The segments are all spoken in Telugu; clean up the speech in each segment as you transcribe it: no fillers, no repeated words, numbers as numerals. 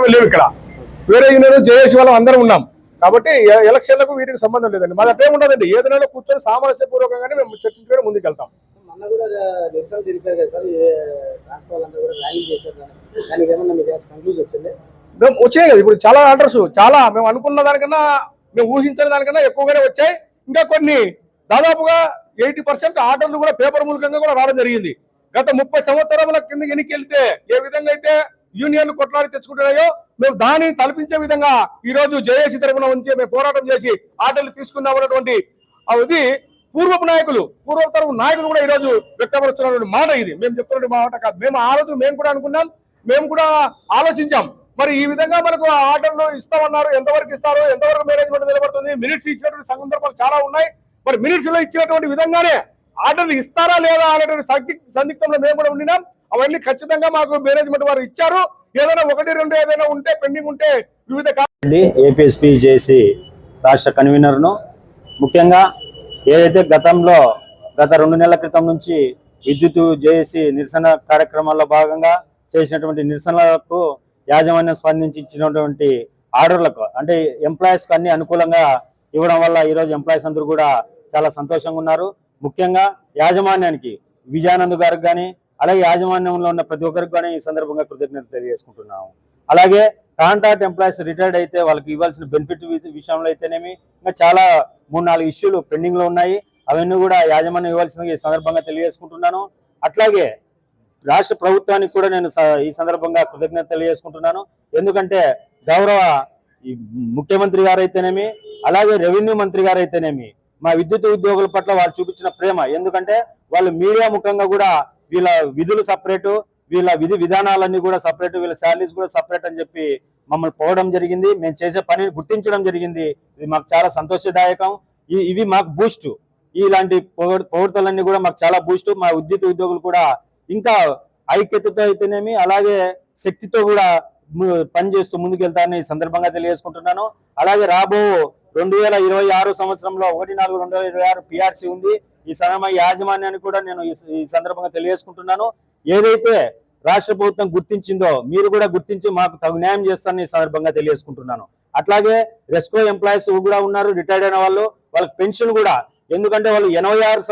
మాత్రమే లేవు ఇక్కడ. వేరే యూనియన్ జేఏసీ వాళ్ళం అందరం ఉన్నాం కాబట్టి ఎలక్షన్లకు వీటికి సంబంధం లేదండి. మా దగ్గర ఏముండదండి, ఏదైనా కూర్చొని సామరస్యపూర్వకంగానే మేము చర్చించుకొని ముందుకు వెళ్తాం. మొన్న కూడా నిరసన తెలిపారు కదా సార్, ట్రాన్స్పోర్ట్ అంతా కూడా ర్యాలీ చేశారు, దానికి ఏమన్నా మీకు కన్క్లూజ్ వచ్చింది? మేము వచ్చాయి కదా ఇప్పుడు చాలా ఆర్డర్స్, చాలా మేము అనుకున్న దానికన్నా, మేము ఊహించిన దానికన్నా ఎక్కువగానే వచ్చాయి. ఇంకా కొన్ని దాదాపుగా 80% ఆర్డర్లు కూడా పేపర్ మూలకంగా కూడా రావడం జరిగింది. గత 30 సంవత్సరాల కింద ఎన్నికెళ్తే ఏ విధంగా అయితే యూనియన్లు కొట్లాడి తెచ్చుకుంటున్నాయో మేము దాన్ని తలపించే విధంగా ఈ రోజు జేఏసీ తరఫున ఉంచి మేము పోరాటం చేసి ఆర్డర్లు తీసుకున్నామన్నటువంటి ఇది పూర్వపు తరపు నాయకులు కూడా ఈ రోజు వ్యక్తపరుస్తున్నటువంటి మాట. ఇది మేము చెప్తున్న మాట కాదు. మేము ఆ రోజు మేము కూడా అనుకున్నాం, మేము కూడా ఆలోచించాం. మరి ఈ విధంగా మనకు ఆర్డర్లు ఇస్తామన్నారు, ఎంతవరకు ఇస్తారు, ఎంతవరకు మేనేజ్మెంట్ నిలబడుతుంది, మినిట్స్ ఇచ్చినటువంటి సందర్భాలు చాలా ఉన్నాయి. మరి మినిట్స్ లో ఇచ్చినటువంటి విధంగానే ఆర్డర్లు ఇస్తారా లేదా అనేటువంటి సందిగ్ధంలో మేము కూడా ఉండినాం. అవన్నీ ఖచ్చితంగా మాకు మేనేజ్మెంట్ వారు ఇచ్చారు. ఏదైనా 1-2 ఏదైనా ఉంటే పెండింగ్ ఉంటే వివిధ ఏపీఎస్పీ జేఏసీ రాష్ట్ర కన్వీనర్ను, ముఖ్యంగా ఏదైతే గత 2 నెలల క్రితం నుంచి విద్యుత్ జేఏసీ నిరసన కార్యక్రమాల్లో భాగంగా చేసినటువంటి నిరసనలకు యాజమాన్యం స్పందించి ఇచ్చినటువంటి ఆర్డర్లకు అంటే ఎంప్లాయీస్కి అన్ని అనుకూలంగా ఇవ్వడం వల్ల ఈరోజు ఎంప్లాయీస్ అందరూ కూడా చాలా సంతోషంగా ఉన్నారు. ముఖ్యంగా యాజమాన్యానికి విజయానంద్ గారికి కానీ అలాగే యాజమాన్యంలో ఉన్న ప్రతి ఒక్కరికి కానీ ఈ సందర్భంగా కృతజ్ఞతలు తెలియజేసుకుంటున్నాము. అలాగే కాంట్రాక్ట్ ఎంప్లాయీస్ రిటైర్డ్ అయితే వాళ్ళకి ఇవ్వాల్సిన బెనిఫిట్ విషయంలో అయితేనేమి ఇంకా చాలా 3-4 ఇష్యూలు పెండింగ్లో ఉన్నాయి. అవన్నీ కూడా యాజమాన్యం ఇవ్వాల్సిందిగా ఈ సందర్భంగా తెలియజేసుకుంటున్నాను. అట్లాగే రాష్ట్ర ప్రభుత్వానికి కూడా నేను ఈ సందర్భంగా కృతజ్ఞత తెలియజేసుకుంటున్నాను. ఎందుకంటే గౌరవ ముఖ్యమంత్రి గారు అయితేనేమి అలాగే రెవెన్యూ మంత్రి గారు అయితేనేమి మా విద్యుత్ ఉద్యోగుల పట్ల వాళ్ళు చూపించిన ప్రేమ, ఎందుకంటే వాళ్ళు మీడియా ముఖంగా కూడా వీళ్ళ విధులు సపరేటు, వీళ్ళ విధానాలన్నీ కూడా సపరేట్, వీళ్ళ శాలరీస్ కూడా సపరేట్ అని చెప్పి మమ్మల్ని పోవడం జరిగింది. మేము చేసే పనిని గుర్తించడం జరిగింది. ఇది మాకు చాలా సంతోషదాయకం. ఇవి మాకు బూస్ట్. ఇలాంటి పొగడ్తలన్నీ కూడా మాకు చాలా బూస్ట్. మా విద్యుత్ ఉద్యోగులు కూడా ఇంకా ఐక్యతతో అయితేనేమి అలాగే శక్తితో కూడా పనిచేస్తూ ముందుకెళ్తారని ఈ సందర్భంగా తెలియజేసుకుంటున్నాను. అలాగే రాబో 2026 సంవత్సరంలో 1/4/2026 పిఆర్సీ ఉంది. ఈ సందర్భంగా యాజమాన్యానికి కూడా నేను ఈ సందర్భంగా తెలియజేసుకుంటున్నాను. ఏదైతే రాష్ట్ర ప్రభుత్వం గుర్తించిందో మీరు కూడా గుర్తించి మాకు తగు న్యాయం చేస్తారని ఈ సందర్భంగా తెలియజేసుకుంటున్నాను. అట్లాగే రెస్కో ఎంప్లాయీస్ కూడా ఉన్నారు, రిటైర్డ్ అయిన వాళ్ళు, వాళ్ళకి పెన్షన్ కూడా, ఎందుకంటే వాళ్ళు 86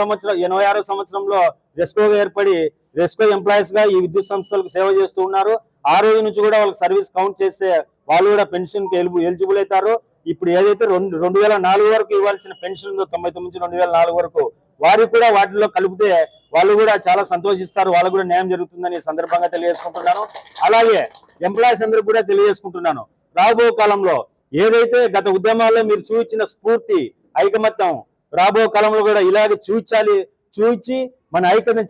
సంవత్సరంలో రెస్కోగా ఏర్పడి రెస్కో ఎంప్లాయీస్ గా ఈ విద్యుత్ సంస్థలకు సేవ చేస్తూ ఉన్నారు. ఆ రోజు నుంచి కూడా వాళ్ళకి సర్వీస్ కౌంట్ చేస్తే వాళ్ళు కూడా పెన్షన్ కి ఎలిజిబుల్ అవుతారు. ఇప్పుడు ఏదైతే 2004 వరకు ఇవ్వాల్సిన పెన్షన్ ఉందో 99 నుంచి 2004 వరకు వారికి కూడా వాటిలో కలిపితే వాళ్ళు కూడా చాలా సంతోషిస్తారు. వాళ్ళకు కూడా న్యాయం జరుగుతుందని ఈ సందర్భంగా తెలియజేసుకుంటున్నాను. అలాగే ఎంప్లాయీస్ అందరికి కూడా తెలియజేసుకుంటున్నాను, రాబో కాలంలో ఏదైతే గత ఉద్యమాల్లో మీరు చూపించిన స్ఫూర్తి ఐకమత్యం రాబో కాలంలో కూడా ఇలాగే చూపించి మన ఐక్యతను